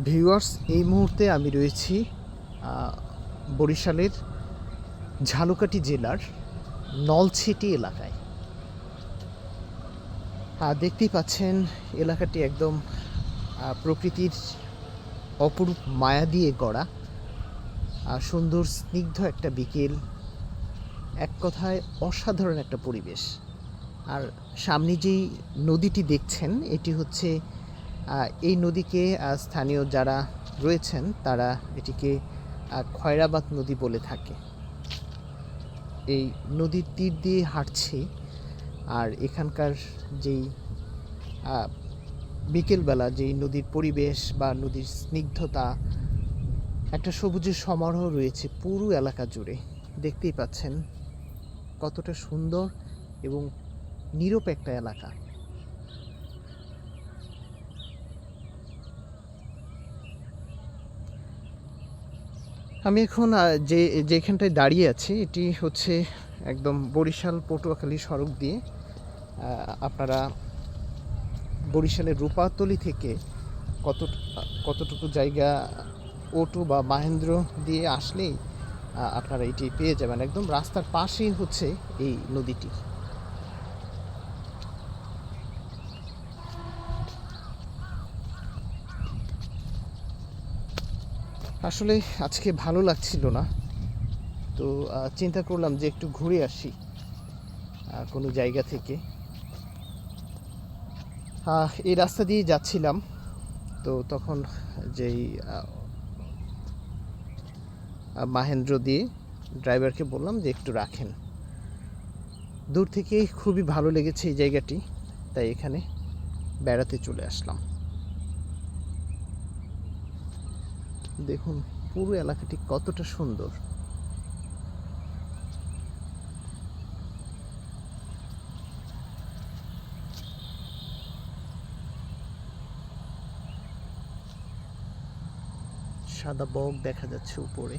Viewers, এই মুহূর্তে আমি রয়েছি বরিশালের ঝালকাঠি জেলার নলছিটি এলাকায়। দেখতেই পাচ্ছেন এলাকাটি একদম প্রকৃতির অপরূপ মায়া দিয়ে গড়া। সুন্দর স্নিগ্ধ একটা বিকেল, এক কথায় অসাধারণ একটা পরিবেশ। আর সামনে যেই নদীটি দেখছেন এটি হচ্ছে এই নদীকে স্থানীয় যারা রয়েছেন তারা এটিকে খয়রাবাদ নদী বলে থাকে। এই নদীর তীর দিয়ে হাঁটছি, আর এখানকার যেই বিকেলবেলা যেই নদীর পরিবেশ বা নদীর স্নিগ্ধতা, একটা সবুজের সমারোহ রয়েছে পুরো এলাকা জুড়ে। দেখতেই পাচ্ছেন কতটা সুন্দর এবং নীরব একটা এলাকা। আমি এখন যেখানটায় দাঁড়িয়ে আছি এটি হচ্ছে একদম বরিশাল পটুয়াখালী সড়ক দিয়ে। আপনারা বরিশালের রূপাতলি থেকে কতটুকু জায়গা অটো বা মাহেন্দ্র দিয়ে আসলেই আপনারা এটি পেয়ে যাবেন। একদম রাস্তার পাশেই হচ্ছে এই নদীটি। আসলে আজকে ভালো লাগছিল না, তো চিন্তা করলাম যে একটু ঘুরে আসি কোনো জায়গা থেকে। এই রাস্তা দিয়ে যাচ্ছিলাম, তো তখন যেই মাহেন্দ্র দিয়ে ড্রাইভারকে বললাম যে একটু রাখেন। দূর থেকে খুবই ভালো লেগেছে এই জায়গাটি, তাই এখানে বেড়াতে চলে আসলাম। দেখুন পুরো এলাকাটি কতটা সুন্দর। সাদা বক দেখা যাচ্ছে উপরে।